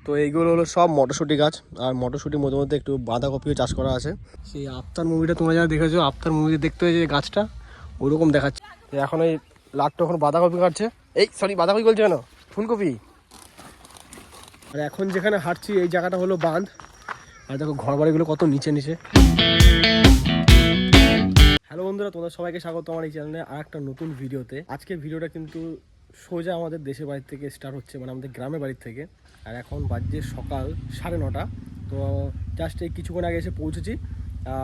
তো এইগুলো হলো সব মটরশুঁটি গাছ, আর মটরশুঁটির মধ্যে মধ্যে একটু বাঁধাকপিও চাষ করা আছে। সেই আফতার মুভিটা তোমরা যারা দেখেছো, আফতার মুভিতে দেখতে হয়েছে যে গাছটা ওইরকম দেখাচ্ছে। এখন এই লাট্টু এখন বাঁধাকপি কাটছে, এই সরি বাঁধাকপি বলছে কেন, ফুলকপি। আর এখন যেখানে হাঁটছি এই জায়গাটা হলো বাঁধ, আর দেখো ঘর বাড়িগুলো কত নিচে নিচে। হ্যালো বন্ধুরা, তোমাদের সবাইকে স্বাগত আমার এই চ্যানেলে আর একটা নতুন ভিডিওতে। আজকের ভিডিওটা কিন্তু সোজা আমাদের দেশের বাড়ির থেকে স্টার্ট হচ্ছে, মানে আমাদের গ্রামের বাড়ির থেকে। আর এখন বাজছে সকাল 9:30। তো জাস্ট এই কিছুক্ষণ আগে এসে পৌঁছেছি।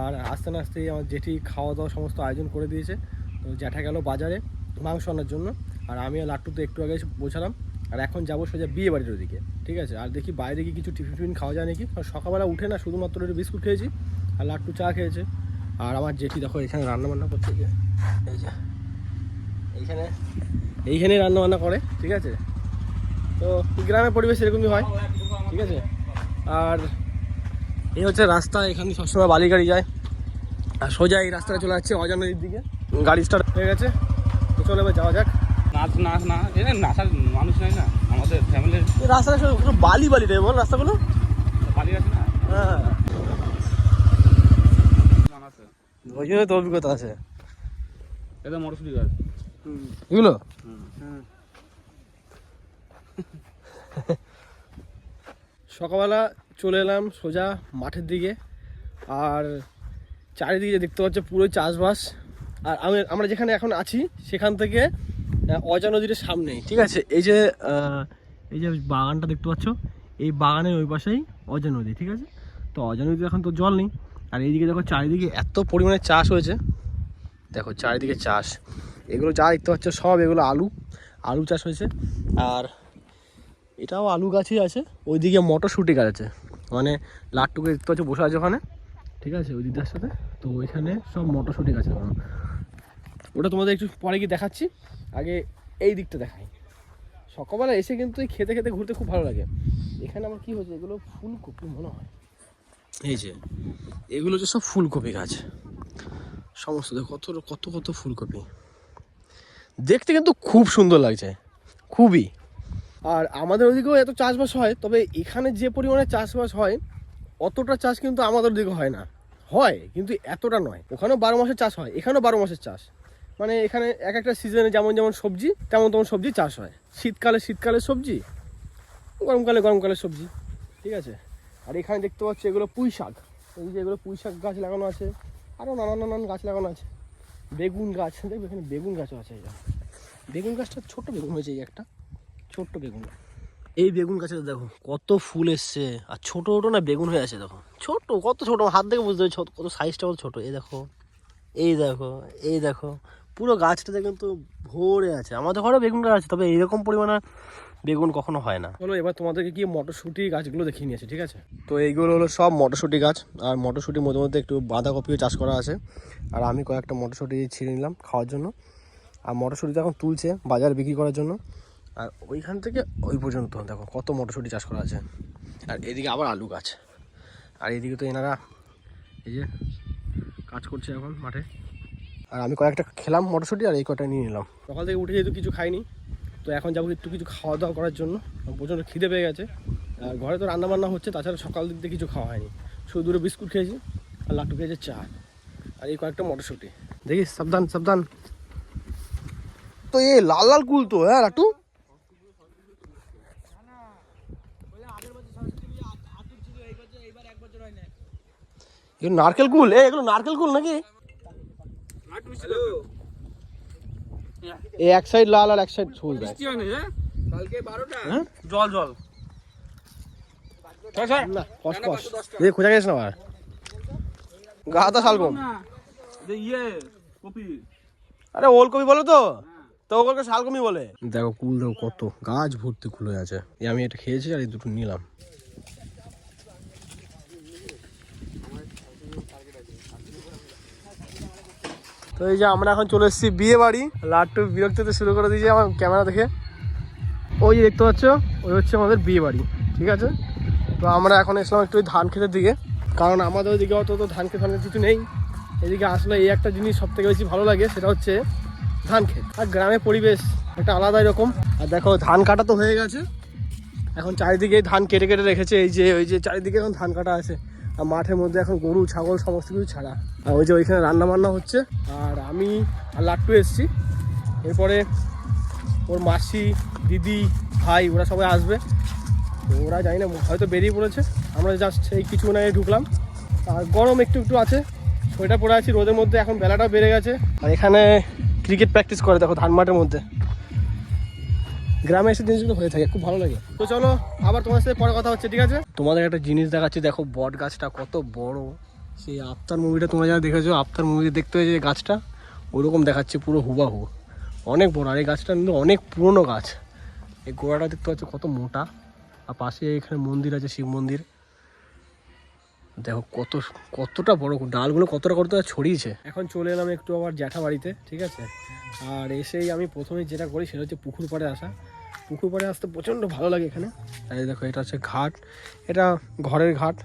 আর আস্তে আস্তেই আমার জেঠি খাওয়া দাওয়া সমস্ত আয়োজন করে দিয়েছে। তো জ্যাঠা গেল বাজারে মাংস আনার জন্য, আর আমি আর লাট্টু তো একটু আগে এসে পৌঁছালাম। আর এখন যাবো সোজা বিয়ে বাড়ির ওদিকে, ঠিক আছে। আর দেখি বাইরে গিয়ে কিছু টিফিন খাওয়া যায় নাকি। সকালবেলা উঠে না শুধুমাত্র একটু বিস্কুট খেয়েছি, আর লাট্টু চা খেয়েছে। আর আমার জেঠি দেখো এখানে রান্না বান্না করছে, এই যে এইখানে রান্না বান্না করে, ঠিক আছে। তো গ্রামের পরিবেশ এরকমই হয়, ঠিক আছে। আর এই হচ্ছে রাস্তা, এখানে সবসময় বালি গাড়ি যায়। আর সোজা এই রাস্তাটা চলে যাচ্ছে অজয় নদীর দিকে। গাড়ি স্টার্ট হয়ে গেছে, তো চলে এবার যাওয়া যাক। নাচার মানুষ নাই না আমাদের ফ্যামিলির। রাস্তাটা শুধু বালি রে বল, রাস্তাগুলো বালি আছে না। হ্যাঁ, ওই জন্য তো অভিজ্ঞতা আছে। এটা মটরশুঁটি গাছ এগুলো সকালবেলা চলে এলাম সোজা মাঠের দিকে। আর চারিদিকে দেখতে পাচ্ছ পুরো চাষবাস। আর আমরা যেখানে এখন আছি সেখান থেকে অজয় নদীর সামনেই, ঠিক আছে। এই যে বাগানটা দেখতে পাচ্ছ, এই বাগানের ওই পাশেই অজয় নদী, ঠিক আছে। তো অজয় নদীতে এখন তো জল নেই। আর এইদিকে দেখো চারিদিকে এত পরিমাণে চাষ হয়েছে, দেখো চারিদিকে চাষ। এগুলো যা দেখতে পাচ্ছ সব এগুলো আলু চাষ হয়েছে। আর এটাও আলু গাছই আছে, ওইদিকে মটরশুঁটি গাছ আছে। মানে লাট্টুকে দেখতে পাচ্ছ বসে আছে ওখানে, ঠিক আছে, ওই দিকটার সাথে। তো ওইখানে সব মটরশুঁটি গাছ আছে। ওটা তোমাদের একটু পরে গিয়ে দেখাচ্ছি, আগে এই দিকটা দেখাই। সকালবেলা এসে কিন্তু এই খেতে খেতে ঘুরতে খুব ভালো লাগে। এখানে আমার কী হচ্ছে, এগুলো ফুলকপি মনে হয়। এই যে এগুলো হচ্ছে সব ফুলকপি গাছ সমস্ত, কত কত কত ফুলকপি, দেখতে কিন্তু খুব সুন্দর লাগছে, খুবই। আর আমাদের ওদিকেও এত চাষবাস হয়, তবে এখানে যে পরিমাণে চাষবাস হয় অতটা চাষ কিন্তু আমাদের ওদিকে হয় না। হয় কিন্তু এতটা নয়। ওখানেও 12 মাসের চাষ হয়, এখানেও 12 মাসের চাষ। মানে এখানে এক একটা সিজনে যেমন যেমন সবজি তেমন সবজি চাষ হয়। শীতকালে সবজি, গরমকালে সবজি, ঠিক আছে। আর এখানে দেখতে পাচ্ছি এগুলো পুঁই শাক, এই যে এগুলো পুঁই শাক গাছ লাগানো আছে, আরও নানান গাছ লাগানো আছে। বেগুন গাছ, দেখবে এখানে বেগুন গাছও আছে। এই বেগুন গাছটা ছোট্ট বেগুন হয়েছে, এই একটা ছোট্ট বেগুন। এই বেগুন গাছে দেখো কত ফুল এসছে, আর ছোট না বেগুন হয়ে আছে। দেখো ছোট, কত ছোট, হাত দেখে বুঝতে পারছি কত সাইজটা কত ছোট। এই দেখো পুরো গাছটাতে কিন্তু ভরে আছে। আমাদের ঘরে বেগুন গাছ আছে, তবে এইরকম পরিমাণে বেগুন কখনো হয় না। চলো এবার তোমাদেরকে কি মটরশুঁটি গাছগুলো দেখিয়ে নিয়েছি, ঠিক আছে। তো এইগুলো হলো সব মটরশুঁটি গাছ, আর মটরশুঁটির মধ্যে মধ্যে একটু বাঁধাকপিও চাষ করা আছে। আর আমি কয়েকটা মটরশুঁটি ছিঁড়ে নিলাম খাওয়ার জন্য। আর মটরশুঁটি এখন তুলছে বাজারে বিক্রি করার জন্য। আর ওইখান থেকে ওই পর্যন্ত দেখো কত মটরশুঁটি চাষ করা আছে। আর এদিকে আবার আলু গাছ। আর এদিকে তো এনারা এই যে কাজ করছে এখন মাঠে। আর আমি কয়েকটা খেলাম মটরশুঁটি, আর এই কটা নিয়ে নিলাম। সকাল থেকে উঠে যেহেতু কিছু খাইনি, তো এখন যাবো একটু কিছু খাওয়া দাওয়া করার জন্য। প্রচণ্ড খিদে পেয়ে গেছে। আর ঘরে তো রান্নাবান্না হচ্ছে, তাছাড়া সকাল দিক দিয়ে কিছু খাওয়া হয়নি। শুধু দুটো বিস্কুট খেয়েছি, আর লাট্টু খেয়েছে চা, আর এই কয়েকটা মটরশুঁটি। দেখি সাবধান। তো এই লাল কুল তো, হ্যাঁ লাট্টু, নারকেল কুল। এগুলো নারকেল কুল নাকি? এই এক সাইড লাল আর এক সাইড সবুজ। জল না কস খোঁজা গেছে না আবার গাদা শালগম। আরে ওলকপি বলে তো ওগুলোকে শালগমই বলে। দেখো কুল দেখো কত, গাছ ভর্তি কুল হয়ে আছে। আমি এটা খেয়েছি আর এই দুটো নিলাম। তো এই যে আমরা এখন চলে এসেছি বিয়ে বাড়ি। লাট্টু বিরক্ত হতে শুরু করে দিয়েছে আমার ক্যামেরা দেখে। ওই যে দেখতে পাচ্ছ, ওই হচ্ছে আমাদের বিয়ে বাড়ি, ঠিক আছে। তো আমরা এখন এসলাম একটু ধান ক্ষেতের দিকে, কারণ আমাদের ওইদিকে অত ধান ক্ষেত কিছু নেই। এদিকে আসলে এই একটা জিনিস সব থেকে বেশি ভালো লাগে, সেটা হচ্ছে ধান ক্ষেত। আর গ্রামের পরিবেশ একটা আলাদাই রকম। আর দেখো ধান কাটা তো হয়ে গেছে, এখন চারিদিকে ধান কেটে কেটে রেখেছে, ওই যে চারিদিকে এখন ধান কাটা আছে। আর মাঠের মধ্যে এখন গরু ছাগল সমস্ত কিছু ছাড়া। আর ওই যে ওইখানে রান্না বান্না হচ্ছে। আর আমি আর লাট্টু এসেছি, এরপরে ওর মাসি দিদি ভাই ওরা সবাই আসবে। তো ওরা জানি না, হয়তো বেরিয়ে পড়েছে। আমরা জাস্ট এই কিছুক্ষণ আগে ঢুকলাম। আর গরম একটু একটু আছে, সোয়েটার পরে আছি রোদের মধ্যে। এখন বেলাটাও বেড়ে গেছে। আর এখানে ক্রিকেট প্র্যাকটিস করে দেখো ধান মাঠের মধ্যে। গ্রামে এসে জিনিসগুলো হয়ে থাকে, খুব ভালো লাগে। তো চলো আবার তোমার সাথে পরে কথা হচ্ছে, ঠিক আছে? তোমাদের একটা জিনিস দেখাচ্ছি, দেখো বট গাছটা কত বড়। সেই আফতার মুভিটা তোমরা যারা দেখেছো, আফতার মুভিতে দেখতে হয়েছে যে গাছটা ওরকম দেখাচ্ছে, পুরো হুবাহু, অনেক বড়। আর এই গাছটা কিন্তু অনেক পুরনো গাছ। এই গোড়াটা দেখতে পাচ্ছ কত মোটা। আর পাশে এখানে মন্দির আছে, শিব মন্দির। দেখো কতটা বড়, ডালগুলো কতটা ছড়িয়েছে। এখন চলে এলাম একটু আবার জ্যাঠা বাড়িতে, ঠিক আছে? আর এসেই আমি প্রথমে যেটা করি সেটা হচ্ছে পুকুর পাড়ে আসা। পুকুর পাড়ে আসতে প্রচণ্ড ভালো লাগে এখানে। আর এই দেখো এটা হচ্ছে ঘাট, এটা ঘরের ঘাট,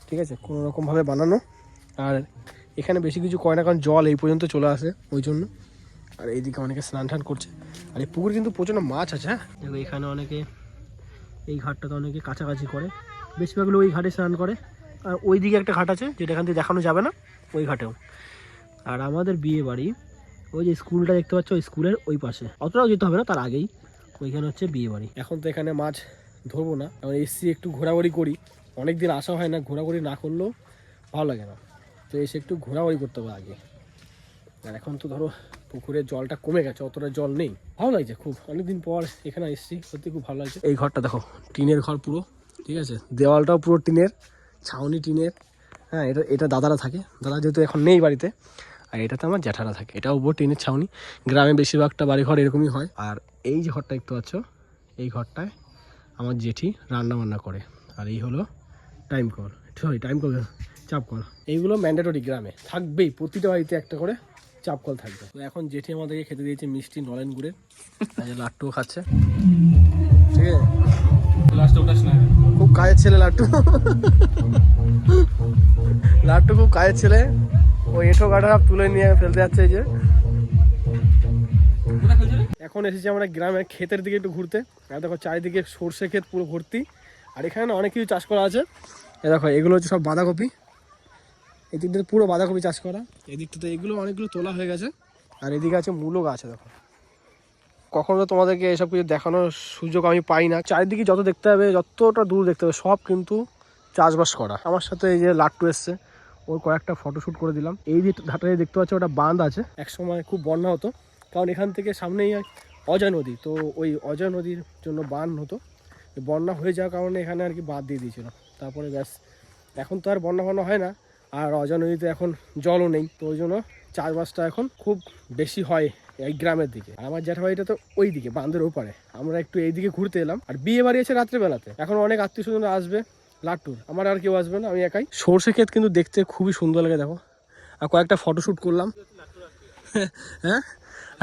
ঠিক আছে, কোনো রকমভাবে বানানো। আর এখানে বেশি কিছু করে না, কারণ জল এই পর্যন্ত চলে আসে ওই জন্য। আর এইদিকে অনেকে স্নান টান করছে। আর এই পুকুরে কিন্তু প্রচণ্ড মাছ আছে। হ্যাঁ দেখো এখানে অনেকে এই ঘাটটাতে অনেকে কাছাকাছি করে, বেশিরভাগ লোক ওই ঘাটে স্নান করে। আর ওই দিকে একটা ঘাট আছে যেটা এখান থেকে দেখানো যাবে না, ওই ঘাটেও। আর আমাদের বিয়ে বাড়ি ওই যে স্কুলটা দেখতে পাচ্ছ, ওই স্কুলের ওই পাশে, অতটাও যেতে হবে না, তার আগেই ওইখানে হচ্ছে বিয়ে বাড়ি। এখন তো এখানে মাছ ধরবো না, এখন এসছি একটু ঘোরাঘুরি করি। অনেকদিন আসা হয় না, ঘোরাঘুরি না করলেও ভালো লাগে না। তো এসে একটু ঘোরাঘুরি করতে হবে আগে। আর এখন তো ধরো পুকুরের জলটা কমে গেছে, অতটা জল নেই। ভালো লাগছে খুব, অনেকদিন পর এখানে এসেছি, সত্যি খুব ভালো লাগছে। এই ঘরটা দেখো, টিনের ঘর পুরো, ঠিক আছে, দেওয়ালটাও পুরো টিনের, ছাউনি টিনের। হ্যাঁ এটা দাদারা থাকে, দাদা যেহেতু এখন নেই বাড়িতে। আর এটাতে আমার জ্যাঠারা থাকে, এটাও উপর টিনের ছাউনি। গ্রামে বেশিরভাগটা বাড়িঘর এরকমই হয়। আর এই যে ঘরটা দেখতে পাচ্ছ, এই ঘরটায় আমার জেঠি রান্না বান্না করে। আর এই হলো টাইম কল, চাপ কল। এইগুলো ম্যান্ডেটরি, গ্রামে থাকবেই, প্রতিটা বাড়িতে একটা করে চাপ কল থাকবে। তো এখন জেঠি আমাদেরকে খেতে দিয়েছে মিষ্টি নলেন গুড়ের, লাট্টুও খাচ্ছে, ঠিক আছে? খুব কাজের ছেলে লাট্টু, লাট্টু খুব কাজের ছেলে। ওই এঁঠো কাটা তুলে নিয়ে ফেলতে যাচ্ছে। এই যে এখন এসেছি আমরা গ্রামের ক্ষেতের দিকে একটু ঘুরতে। আর দেখো চারিদিকে সর্ষে ক্ষেত পুরো ভর্তি। আর এখানে না অনেক কিছু চাষ করা আছে। এ দেখো এগুলো হচ্ছে সব বাঁধাকপি, এই দিকটাতে পুরো বাঁধাকপি চাষ করা। এই দিকটাতে এগুলো অনেকগুলো তোলা হয়ে গেছে। আর এদিকে আছে মূলো গাছ। দেখো কখনো তো তোমাদেরকে এসব কিছু দেখানোর সুযোগ আমি পাই না। চারিদিকে যত দেখতে হবে, যতটা দূর দেখতে হবে, সব কিন্তু চাষবাস করা। আমার সাথে এই যে লাট্টু এসছে, ওর কয়েকটা ফটোশ্যুট করে দিলাম। এই যে ঘাটে দেখতে পাচ্ছ ওটা বাঁধ আছে, একসময় খুব বন্যা হতো, কারণ এখান থেকে সামনেই অজয় নদী। তো ওই অজয় নদীর জন্য বাঁধ হতো, বন্যা হয়ে যাওয়ার কারণে এখানে আর কি বাঁধ দিয়ে দিয়েছিল। তারপরে ব্যাস এখন তো আর বন্যা হয় না। আর অজয় নদীতে এখন জলও নেই, তো ওই জন্য চাষবাসটা এখন খুব বেশি হয় এই গ্রামের দিকে। আর আমার জ্যাঠাবাড়িটা তো ওই দিকে বাঁধের ওপারে। আমরা একটু এইদিকে ঘুরতে এলাম। আর বিয়ে বাড়ি আছে রাত্রেবেলাতে, এখন অনেক আত্মীয় স্বজনরা আসবে লাট্টুর, আমার আর কেউ আসবে না, আমি একাই। সর্ষে ক্ষেত কিন্তু দেখতে খুবই সুন্দর লাগে, দেখো। আর কয়েকটা ফটোশ্যুট করলাম। হ্যাঁ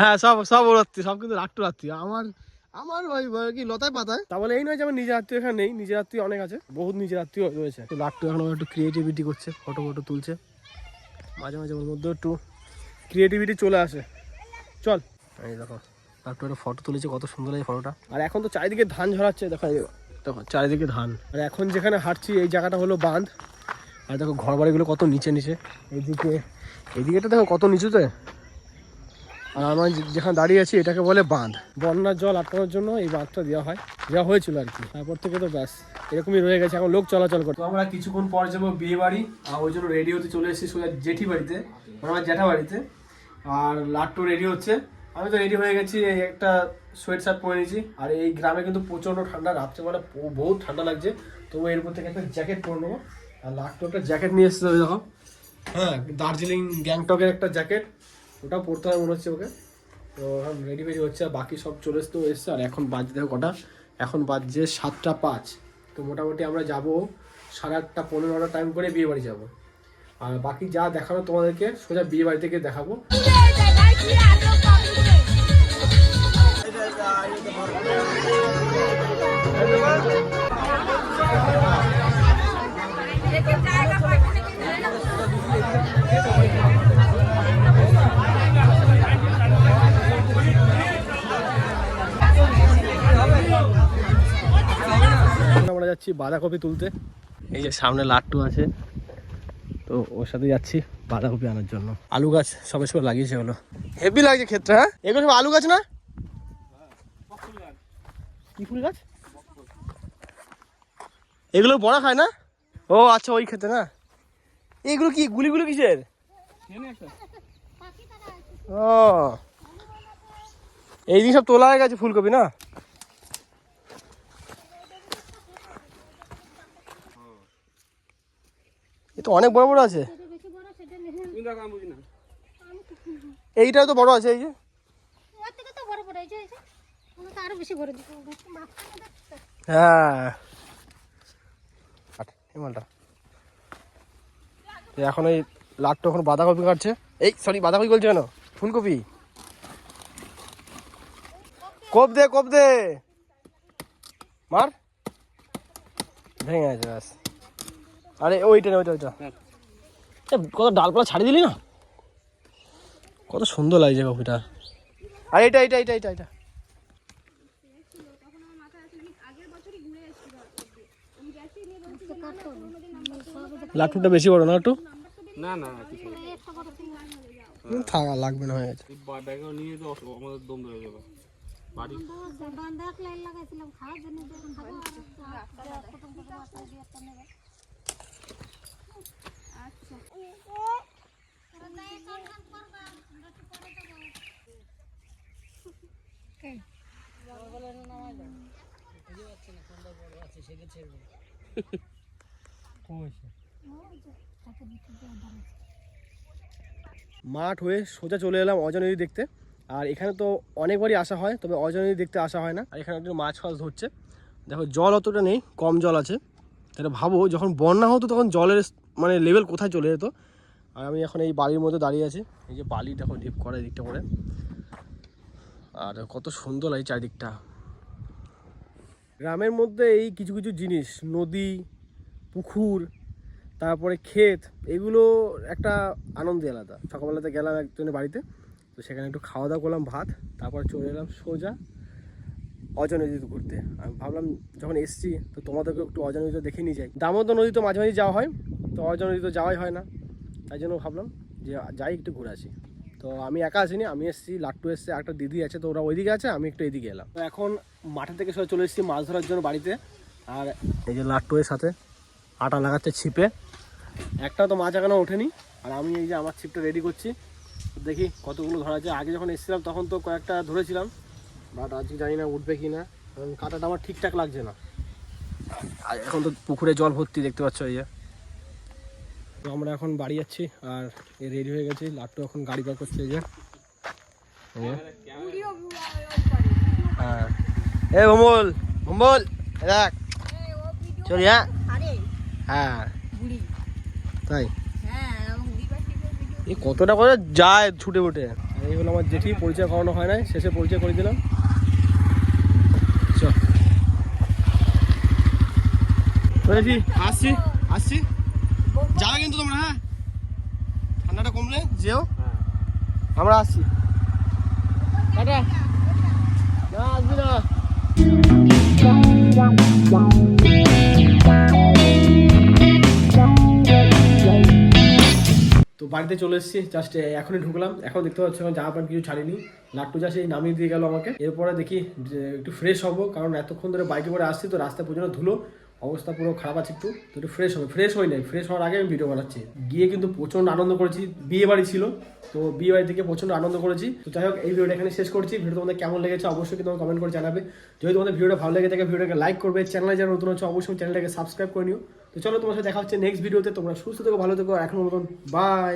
হ্যাঁ, সব ওর আত্মীয়, সব কিন্তু লাট্টুর আত্মীয়। আমার ওই কি লতায় পাতায়। তা বলে এই নয় যে আমার নিজের আত্মীয় এখানে নেই, নিজের আত্মীয় অনেক আছে, বহুত নিজের আত্মীয় রয়েছে। তো লাট্টু এখন একটু ক্রিয়েটিভিটি করছে, ফটো তুলছে। মাঝে মাঝে ওর মধ্যে একটু ক্রিয়েটিভিটি চলে আসে। চল, এই দেখো লাট্টু একটা ফটো তুলেছে, কত সুন্দর এই ফটোটা। আর এখন তো চারিদিকে ধান ঝরাচ্ছে, দেখো দেখো চারিদিকে ধান। আর এখন যেখানে হাঁটছি এই জায়গাটা হলো বাঁধ। আর দেখো ঘর বাড়িগুলো কত নিচে এইদিকেটা দেখো কত নিচুতে। আর আমরা যেখানে দাঁড়িয়ে আছি এটাকে বলে বাঁধ। বন্যার জল আটকানোর জন্য এই বাঁধটা দেওয়া হয়েছিল আর কি। তারপর থেকে তো ব্যাস এরকমই রয়ে গেছে, এখন লোক চলাচল করে। তো আমরা কিছুক্ষণ পর যাবো বিয়ে বাড়ি, আর ওই জন্য রেডি হতে চলে এসেছি সোজা জেঠি বাড়িতে, মানে আমার জ্যাঠা বাড়িতে। আর লাট্টু রেডি হচ্ছে, আমি তো রেডি হয়ে গেছি, এই একটা সোয়েট শার্ট পরে নিয়েছি। আর এই গ্রামে কিন্তু প্রচণ্ড ঠান্ডা, রাত্রেবেলা বহুত ঠান্ডা লাগছে, তো এর উপর থেকে একটা জ্যাকেট পরে নেবো। আর লাট্টু একটা জ্যাকেট নিয়ে এসেছে, ওই দেখো, হ্যাঁ দার্জিলিং গ্যাংটকের একটা জ্যাকেট, ওটাও পরতে হয় মনে হচ্ছে ওকে। তো এখন রেডি হচ্ছে, আর বাকি সব চলে এসছে। আর এখন বাজছে দেখো কটা, এখন বাজছে 7:05। তো মোটামুটি আমরা যাবো 8:30-9টা টাইম করে বিয়ে বাড়ি যাবো। আর বাকি যা দেখানো তোমাদেরকে সোজা বিয়ে বাড়ি থেকে দেখাবো। বাঁধাকপি তুলতে। এই যে সামনে লাট্টু আছে, তো ওর সাথে যাচ্ছি বাঁধাকপি আনার জন্য। আলু গাছ সবে সবে লাগিয়েছে, হলো হেভি লাগছে ক্ষেত্রে। হ্যাঁ, এগুলো সব আলু গাছ না? কি ফুল গাছ এগুলো? বড়া খায় না? ও আচ্ছা, ওই খেতে না। এইগুলো কি গুলিগুলো কিসের? ও, এই দিন সব তোলা হয়ে গেছে ফুলকপি না? এ তো অনেক বড় বড় আছে। এইটাও তো বড় আছে, এই যে। হ্যাঁ, এখন এই লাট্টু এখন বাঁধাকপি কাটছে। এই সরি, বাঁধাকপি বলছে কেন, ফুলকপি। কোপ দে, কোপ দে, মার, ভেঙে আছে ব্যাস। আরে ওইটা না, ওইটা ওইটা। কত ডালপালা ছাড়িয়ে দিলি না, কত সুন্দর লাগছে কপিটা। আর এটা এটা এটা এটা এটা লাট্টুটা বেশি বড় না একটু? না না থাকা লাগবে না, হয়ে গেছে। ব্যাগে নিয়ে তো আমাদের দম ধরে যাবে বাড়ি। মাঠ হয়ে সোজা চলে এলাম অজয় নদী দেখতে। আর এখানে তো অনেকবারই আসা হয়, তবে অজয় নদী দেখতে আসা হয় না। আর এখানে একটু মাছ ফাছ ধরছে। দেখো জল অতটা নেই, কম জল আছে। তাহলে ভাবো যখন বন্যা হতো তখন জলের মানে লেভেল কোথায় চলে যেত। আর আমি এখন এই বালির মধ্যে দাঁড়িয়ে আছি। এই যে বালি দেখো ডিপ করে দিকটা করে, আর কত সুন্দর লাগে চারিদিকটা। গ্রামের মধ্যে এই কিছু কিছু জিনিস, নদী, পুকুর, তারপরে ক্ষেত, এগুলো একটা আনন্দই আলাদা। সকালবেলাতে গেলাম একজনের বাড়িতে, তো সেখানে একটু খাওয়া দাওয়া করলাম ভাত, তারপর চলে এলাম সোজা অজয় নদীতে ঘুরতে। আমি ভাবলাম যখন এসছি তো তোমাদেরকে একটু অজয় নদীতে দেখে নিয়ে যাই। দামোদর নদী তো মাঝে মাঝে যাওয়া হয়, তো অজয় নদী তো যাওয়াই হয় না, তাই জন্য ভাবলাম যে যাই একটু ঘুরে আসি। তো আমি একা আসিনি, আমি এসেছি, লাট্টু এসছে, একটা দিদি আছে, তো ওরা ওইদিকে আছে, আমি একটু এদিকে এলাম। তো এখন মাঠের থেকে সবাই চলে এসেছি মাছ ধরার জন্য বাড়িতে। আর এই যে লাট্টু এর সাথে আটা লাগাচ্ছে ছিপে, একটাও তো মাছ এখনো ওঠেনি। আর আমি এই যে আমার ছিপটা রেডি করছি, দেখি কতগুলো ধরা যায়। আগে যখন এসেছিলাম তখন তো কয়েকটা ধরেছিলাম, বাট আজকে জানি না উঠবে কি না, কারণ কাঁটাটা আমার ঠিকঠাক লাগছে না। আর এখন তো পুকুরে জল ভর্তি, দেখতে পাচ্ছ এই যে। তো আমরা এখন বাড়ি যাচ্ছি, আর এ রেডি হয়ে গেছি। লাট্টু এখন গাড়ি পার করছে, এই যে। হ্যাঁ, এ ভোমল ভোমল দেখ চলি। হ্যাঁ হ্যাঁ, তাই এই কতটা করে যায় ছুটে উঠে। এই হলো আমার জেঠি, পরিচয় করানো হয় নাই, শেষে পরিচয় করে দিলাম। আসছি আসছি, যাবে কিন্তু তোমরা। হ্যাঁ, ঠান্ডাটা কমলে যেও, আমরা আসছি। টাটা। না আসবি না। তো বাড়িতে চলে এসেছি, জাস্ট এখনই ঢুকলাম। এখন দেখতে পাচ্ছি এখন জামা প্যান্ট কিছু ছাড়িনি। লাট্টু যা সেই নামিয়ে দিয়ে গেল আমাকে। এরপরে দেখি যে একটু ফ্রেশ হবো, কারণ এতক্ষণ ধরে বাইকে করে আসছি, তো রাস্তায় পর্যন্ত ধুলো, অবস্থা পুরো খারাপ আছে। একটু ফ্রেশ হবে। ফ্রেশ হই নাই, ফ্রেশ হওয়ার আগে আমি ভিডিও বানাচ্ছি। গিয়ে কিন্তু প্রচণ্ড আনন্দ করেছি, বিয়ে বাড়ি ছিল, তো বিয়ে বাড়ি থেকে প্রচণ্ড আনন্দ করেছি। তো যাই হোক, এই ভিডিওটা এখানে শেষ করছি। ভিডিও তোমাদের কেমন লেগেছে অবশ্যই কিন্তু কমেন্ট করে জানাবে। যদি তোমাদের ভিডিওটা ভালো লেগে থাকে ভিডিওটাকে লাইক করবে, চ্যানেলে যারা নতুন হচ্ছে অবশ্যই চ্যানেলটাকে সাবস্ক্রাইব করে নিও। তো চলো, তোমার সাথে দেখা হচ্ছে নেক্সট ভিডিওতে। তোমরা সুস্থ থেকো, ভালো থেকো, এখনো মতন বাই।